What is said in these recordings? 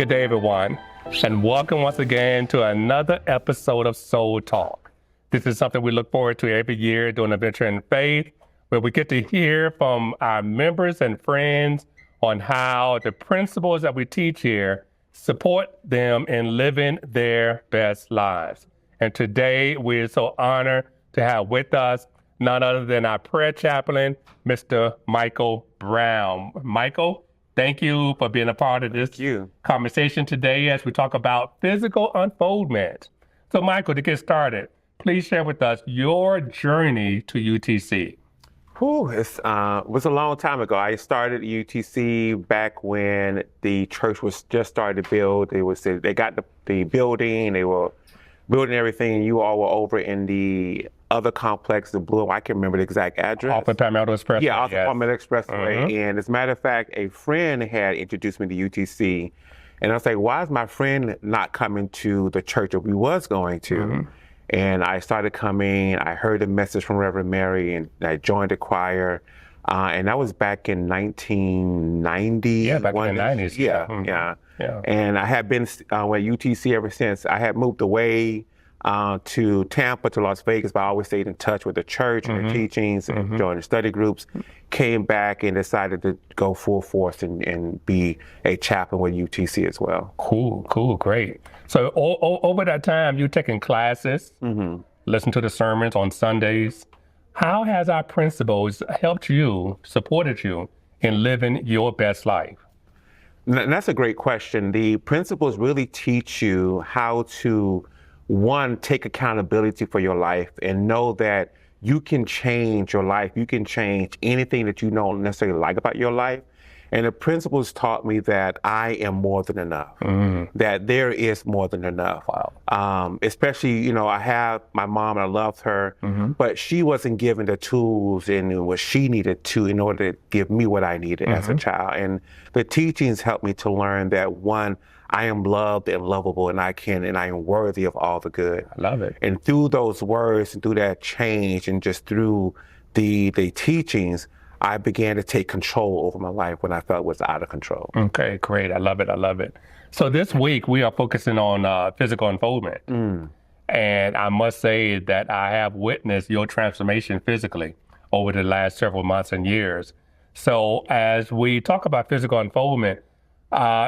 Good day, everyone, and welcome once again to another episode of Soul Talk. This is something we look forward to every year during Adventure in Faith, where we get to hear from our members and friends on how the principles that we teach here support them in living their best lives. And today, we're so honored to have with us none other than our prayer chaplain, Mr. Micheal Brown. Micheal, thank you for being a part of this conversation today as we talk about physical unfoldment. So, Micheal, to get started, please share with us your journey to UTC. It was a long time ago. I started UTC back when the church was just starting to build. They got the building, they were building everything, and you all were over in the other complex, the Blue. I can't remember the exact address. Off the Palmetto Expressway. Yeah, off the Palmetto Expressway. And as a matter of fact, a friend had introduced me to UTC, and I was like, why is my friend not coming to the church that we was going to? And I started coming. I heard a message from Reverend Mary, and I joined the choir. And that was back in 1990. Yeah, back in the 90s. Yeah. And I had been with UTC ever since. I had moved away to Tampa, to Las Vegas, but I always stayed in touch with the church and the teachings and joined the study groups. Came back and decided to go full force and be a chaplain with UTC as well. Cool, great. So over that time, you're taking classes, listen to the sermons on Sundays. How has our principles helped you, supported you in living your best life? And that's a great question. The principles really teach you how to, one, take accountability for your life and know that you can change your life. You can change anything that you don't necessarily like about your life. And the principles taught me that I am more than enough, that there is more than enough. Wow. Especially, I have my mom, and I loved her, but she wasn't given the tools and what she needed to in order to give me what I needed as a child. And the teachings helped me to learn that, one, I am loved and lovable, and I am worthy of all the good. I love it. And through those words and through that change and just through the teachings, I began to take control over my life when I felt it was out of control. Okay, great. I love it. So this week we are focusing on physical unfoldment. And I must say that I have witnessed your transformation physically over the last several months and years. So as we talk about physical unfoldment,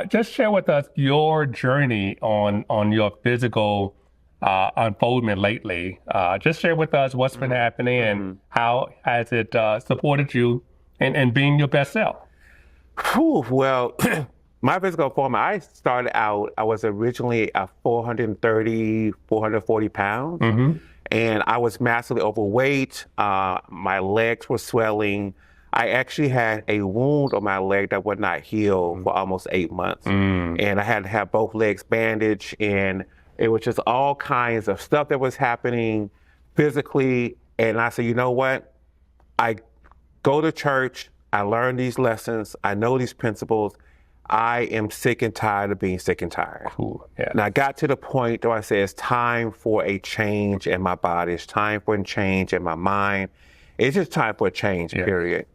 just share with us your journey on your physical unfoldment lately. Just share with us what's been happening and how has it supported you in being your best self? Well, my physical unfoldment, I started out, I was originally 430, 440 pounds, and I was massively overweight. My legs were swelling. I actually had a wound on my leg that would not heal for almost 8 months. And I had to have both legs bandaged, and it was just all kinds of stuff that was happening physically. And I said, you know what? I go to church, I learn these lessons, I know these principles. I am sick and tired of being sick and tired. Cool. Yeah. And I got to the point where I said, it's time for a change in my body. It's time for a change in my mind. It's just time for a change, period.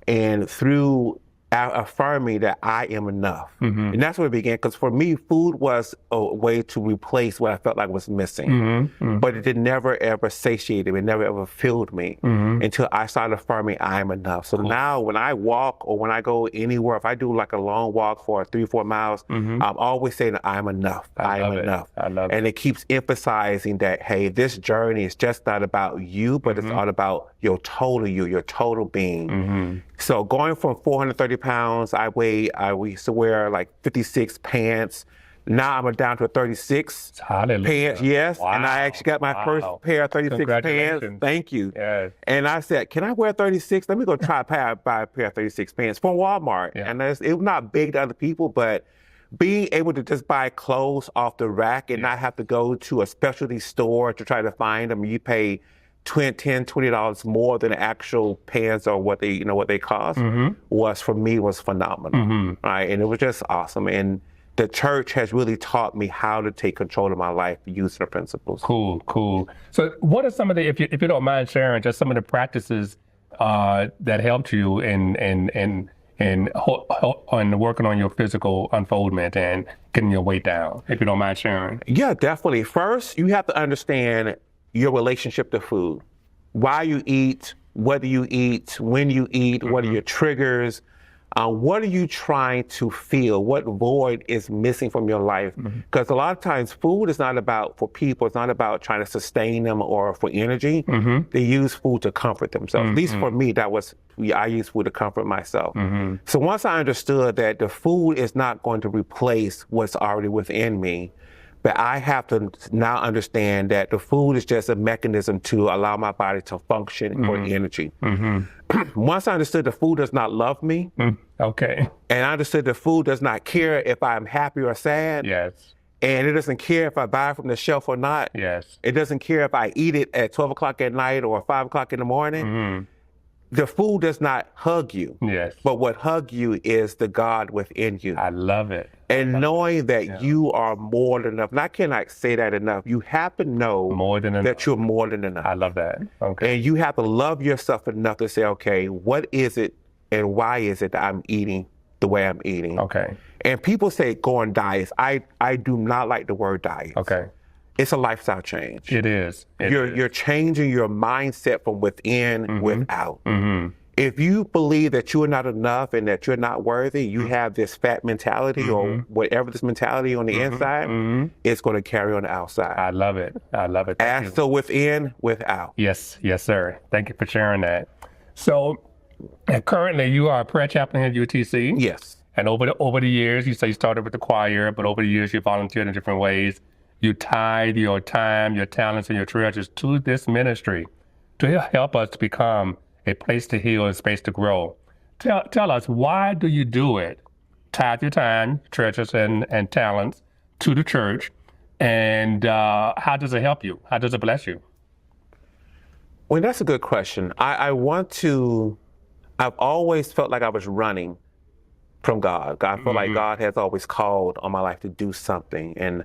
And through affirming that I am enough. And that's where it began, because for me, food was a way to replace what I felt like was missing. But it never ever satiated me, it never ever filled me until I started affirming I am enough. So now when I walk or when I go anywhere, if I do like a long walk for 3-4 miles, I'm always saying that I am enough. I am enough. I love it. And it keeps emphasizing that, hey, this journey is just not about you, but it's all about your total you, your total being. So going from 430 pounds, I used to wear like 56 pants. Now I'm down to 36 pants, yes. Wow. And I actually got my first pair of 36 pants. Thank you. Yes. And I said, can I wear 36? Let me go try to buy a pair of 36 pants from Walmart. And it was not big to other people, but being able to just buy clothes off the rack and not have to go to a specialty store to try to find them, you pay $10, $20 more than the actual pants or what they cost, was phenomenal. Right? And it was just awesome. And the church has really taught me how to take control of my life using the principles. Cool. So what are some of the, if you don't mind sharing, just some of the practices that helped you in and working on your physical unfoldment and getting your weight down, if you don't mind sharing? Yeah, definitely. First, you have to understand your relationship to food. Why you eat, what do you eat, when you eat, what are your triggers, what are you trying to feel, what void is missing from your life? Because a lot of times food is not about, for people, it's not about trying to sustain them or for energy. They use food to comfort themselves. At least for me, I use food to comfort myself. So once I understood that the food is not going to replace what's already within me, but I have to now understand that the food is just a mechanism to allow my body to function for energy. Once I understood the food does not love me, okay, and I understood the food does not care if I'm happy or sad, yes, and it doesn't care if I buy it from the shelf or not, yes, it doesn't care if I eat it at 12 o'clock at night or 5 o'clock in the morning, the food does not hug you. yes. But what hug you is the God within you. I love it. And knowing that you are more than enough. And I cannot say that enough. You have to know More than enough. that you're more than enough. I love that. Okay. And you have to love yourself enough to say, okay, what is it and why is it that I'm eating the way I'm eating? Okay. And people say go on diets. I do not like the word diet. Okay. It's a lifestyle change. It is. You're changing your mindset from within, without. If you believe that you are not enough and that you're not worthy, you have this fat mentality or whatever this mentality on the inside, it's going to carry on the outside. I love it. I love it. As so within, without. Yes, yes, sir. Thank you for sharing that. So, currently, you are a prayer chaplain at UTC. Yes. And over the years, you say you started with the choir, but over the years, you volunteered in different ways. You tied your time, your talents, and your treasures to this ministry to help us to become a place to heal and space to grow. Tell us, why do you do it? Tithe your time, treasures, and talents to the church, and how does it help you? How does it bless you? Well, that's a good question. I've always felt like I was running from God. I felt like God has always called on my life to do something. And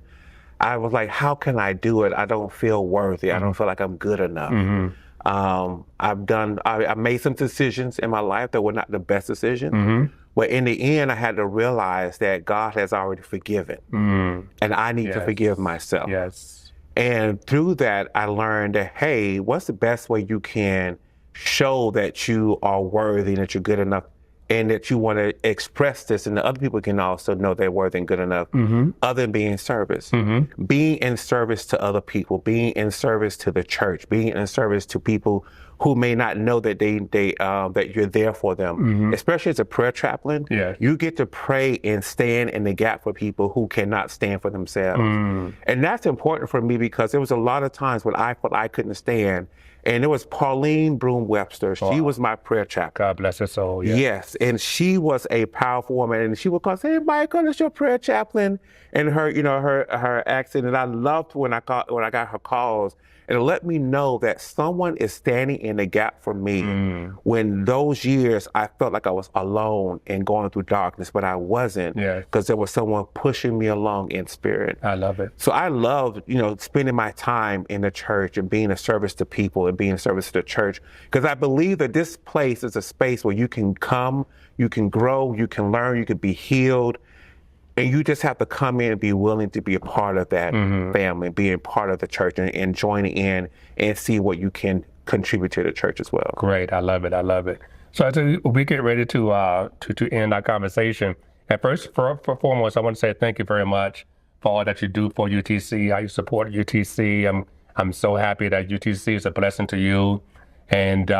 I was like, how can I do it? I don't feel worthy. I don't feel like I'm good enough. I made some decisions in my life that were not the best decisions. But in the end, I had to realize that God has already forgiven. And I need to forgive myself. Yes. And through that, I learned that, hey, what's the best way you can show that you are worthy and that you're good enough and that you want to express this and the other people can also know they're worthy and good enough, other than being in service. Being in service to other people, being in service to the church, being in service to people who may not know that that you're there for them. Especially as a prayer chaplain, you get to pray and stand in the gap for people who cannot stand for themselves. And that's important for me because there was a lot of times when I felt I couldn't stand. And it was Pauline Broom Webster. She was my prayer chaplain. God bless her soul. Yes, and she was a powerful woman, and she would call, "Hey, Michael, it's your prayer chaplain," and her accent. And I loved when I got her calls, and it let me know that someone is standing in the gap for me. When those years I felt like I was alone and going through darkness, but I wasn't, because there was someone pushing me along in spirit. I love it. So I love, spending my time in the church and being a service to people and being a service to the church, because I believe that this place is a space where you can come, you can grow, you can learn, you can be healed, and you just have to come in and be willing to be a part of that family, being part of the church and joining in and see what you can contribute to the church as well. Great, I love it, I love it. So as we get ready to end our conversation, and first, for foremost, I want to say thank you very much for all that you do for UTC, how you support UTC. I'm so happy that UTC is a blessing to you. And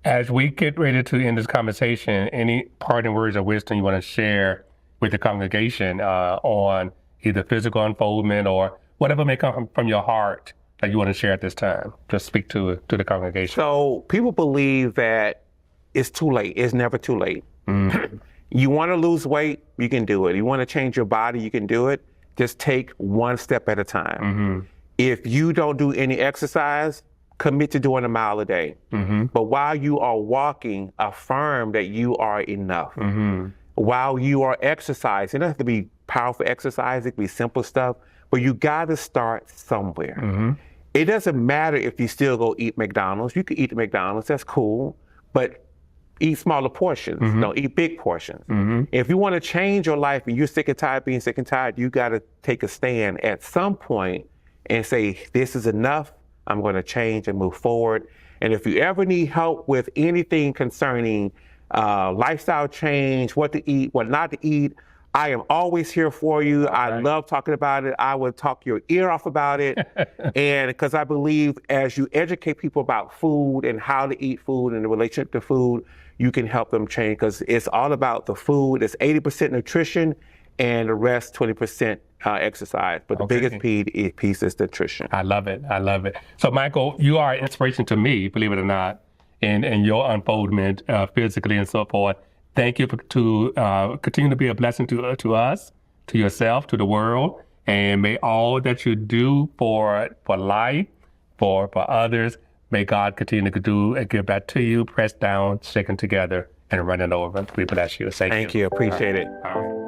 as we get ready to end this conversation, any parting words of wisdom you want to share with the congregation on either physical unfoldment or whatever may come from your heart that you want to share at this time? Just speak to the congregation. So people believe that it's too late. It's never too late. You want to lose weight, you can do it. You want to change your body, you can do it. Just take one step at a time. If you don't do any exercise, commit to doing a mile a day. But while you are walking, affirm that you are enough. While you are exercising, it doesn't have to be powerful exercise, it can be simple stuff, but you got to start somewhere. It doesn't matter if you still go eat McDonald's. You can eat at McDonald's, that's cool, but eat smaller portions. Don't eat big portions. If you want to change your life and you're sick and tired of being sick and tired, you got to take a stand at some point and say, this is enough. I'm going to change and move forward. And if you ever need help with anything concerning lifestyle change, what to eat, what not to eat, I am always here for you. I love talking about it. I would talk your ear off about it. And because I believe as you educate people about food and how to eat food and the relationship to food, you can help them change, because it's all about the food. It's 80% nutrition and the rest 20% exercise. But the biggest piece is nutrition. I love it. I love it. So Micheal, you are an inspiration to me, believe it or not, in your unfoldment physically and so forth. Thank you to continue to be a blessing to us, to yourself, to the world, and may all that you do for life, for others, may God continue to do and give back to you, pressed down, shaken together, and running over. We bless you. Thank you. Appreciate it. All right.